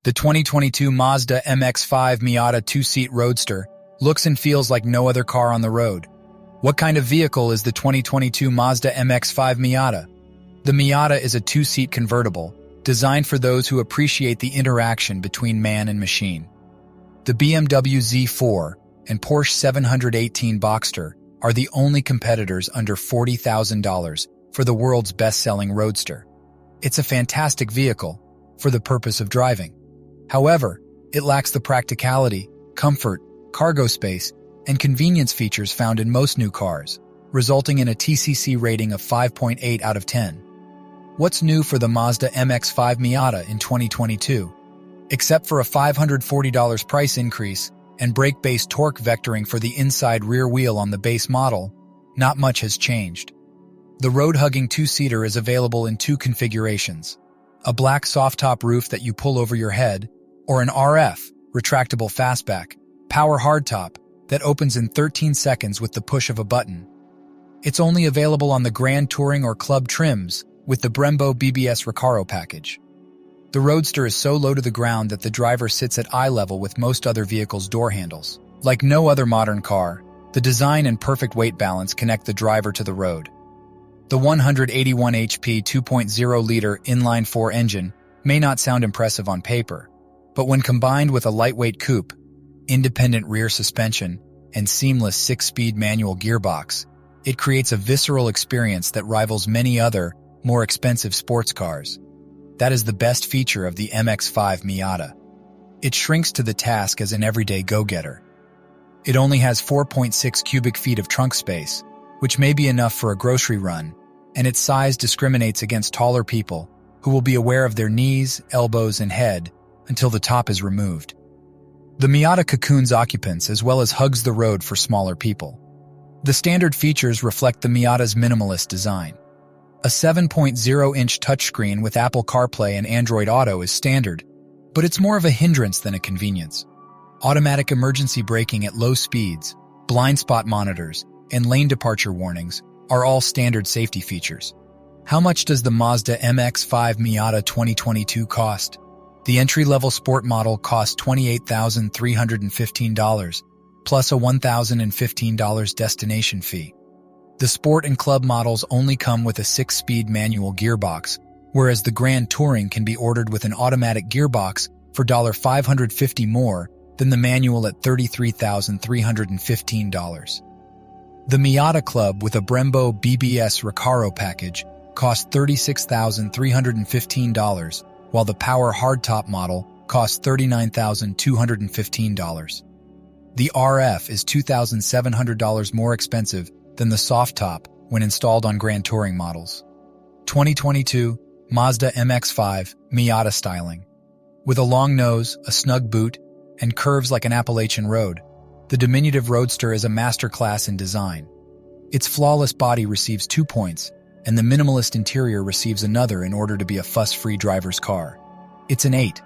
The 2022 Mazda MX-5 Miata two-seat roadster looks and feels like no other car on the road. What kind of vehicle is the 2022 Mazda MX-5 Miata? The Miata is a two-seat convertible, designed for those who appreciate the interaction between man and machine. The BMW Z4 and Porsche 718 Boxster are the only competitors under $40,000 for the world's best-selling roadster. It's a fantastic vehicle for the purpose of driving. However, it lacks the practicality, comfort, cargo space, and convenience features found in most new cars, resulting in a TCC rating of 5.8 out of 10. What's new for the Mazda MX-5 Miata in 2022? Except for a $540 price increase and brake-based torque vectoring for the inside rear wheel on the base model, not much has changed. The road-hugging two-seater is available in two configurations: a black soft-top roof that you pull over your head, or an RF, retractable fastback, power hardtop that opens in 13 seconds with the push of a button. It's only available on the Grand Touring or Club trims with the Brembo BBS Recaro package. The Roadster is so low to the ground that the driver sits at eye level with most other vehicles' door handles. Like no other modern car, the design and perfect weight balance connect the driver to the road. The 181 HP 2.0-liter inline-4 engine may not sound impressive on paper, but when combined with a lightweight coupe, independent rear suspension, and seamless 6-speed manual gearbox, it creates a visceral experience that rivals many other, more expensive sports cars. That is the best feature of the MX-5 Miata. It shrinks to the task as an everyday go-getter. It only has 4.6 cubic feet of trunk space, which may be enough for a grocery run, and its size discriminates against taller people who will be aware of their knees, elbows, and head until the top is removed. The Miata cocoons occupants as well as hugs the road for smaller people. The standard features reflect the Miata's minimalist design. A 7.0-inch touchscreen with Apple CarPlay and Android Auto is standard, but it's more of a hindrance than a convenience. Automatic emergency braking at low speeds, blind spot monitors, and lane departure warnings are all standard safety features. How much does the Mazda MX-5 Miata 2022 cost? The entry-level sport model costs $28,315, plus a $1,015 destination fee. The Sport and Club models only come with a 6-speed manual gearbox, whereas the Grand Touring can be ordered with an automatic gearbox for $550 more than the manual at $33,315. The Miata Club with a Brembo BBS Recaro package costs $36,315, while the Power Hardtop model costs $39,215. The RF is $2,700 more expensive than the soft top when installed on Grand Touring models. 2022 Mazda MX-5 Miata styling. With a long nose, a snug boot, and curves like an Appalachian road, the diminutive Roadster is a masterclass in design. Its flawless body receives 2 points, and the minimalist interior receives another in order to be a fuss-free driver's car. It's an 8.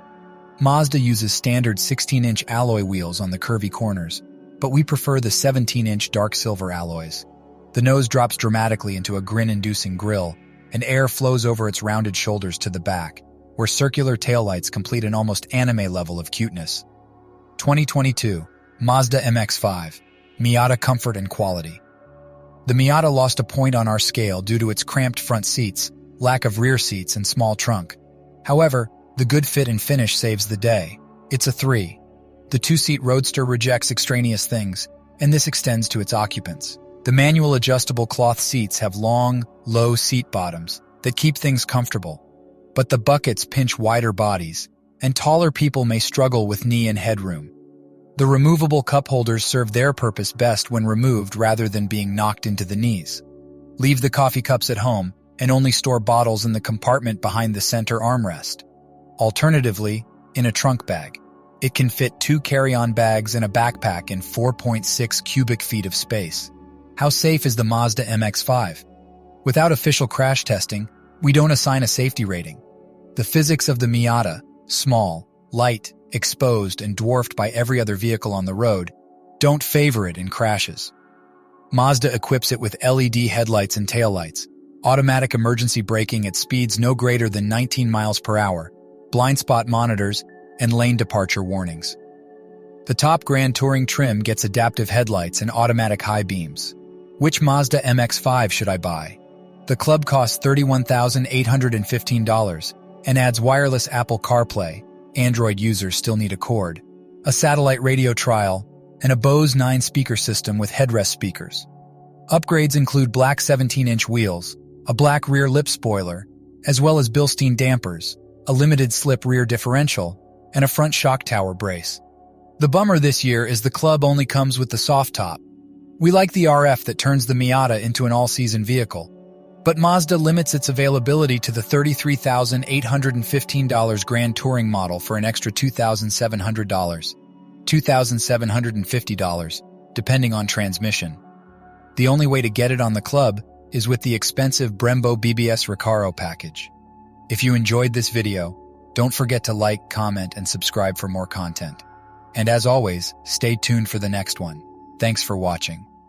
Mazda uses standard 16-inch alloy wheels on the curvy corners, but we prefer the 17-inch dark silver alloys. The nose drops dramatically into a grin-inducing grille, and air flows over its rounded shoulders to the back, where circular taillights complete an almost anime level of cuteness. 2022 Mazda MX-5 Miata comfort and quality. The Miata lost a point on our scale due to its cramped front seats, lack of rear seats, and small trunk. However, the good fit and finish saves the day. It's a 3. The two-seat Roadster rejects extraneous things, and this extends to its occupants. The manual adjustable cloth seats have long, low seat bottoms that keep things comfortable, but the buckets pinch wider bodies, and taller people may struggle with knee and headroom. The removable cup holders serve their purpose best when removed rather than being knocked into the knees. Leave the coffee cups at home and only store bottles in the compartment behind the center armrest. Alternatively, in a trunk bag. It can fit 2 carry-on bags and a backpack in 4.6 cubic feet of space. How safe is the Mazda MX-5? Without official crash testing, we don't assign a safety rating. The physics of the Miata, small, light, exposed, and dwarfed by every other vehicle on the road, don't favor it in crashes. Mazda equips it with LED headlights and taillights, automatic emergency braking at speeds no greater than 19 miles per hour, blind spot monitors, and lane departure warnings. The top Grand Touring trim gets adaptive headlights and automatic high beams. Which Mazda MX-5 should I buy? The club costs $31,815 and adds wireless Apple CarPlay. Android users still need a cord, a satellite radio trial, and a Bose 9-speaker system with headrest speakers. Upgrades include black 17-inch wheels, a black rear lip spoiler, as well as Bilstein dampers, a limited slip rear differential, and a front shock tower brace. The bummer this year is the club only comes with the soft top. We like the RF that turns the Miata into an all-season vehicle, but Mazda limits its availability to the $33,815 Grand Touring model for an extra $2,700, $2,750, depending on transmission. The only way to get it on the club is with the expensive Brembo BBS Recaro package. If you enjoyed this video, don't forget to like, comment, and subscribe for more content. And as always, stay tuned for the next one. Thanks for watching.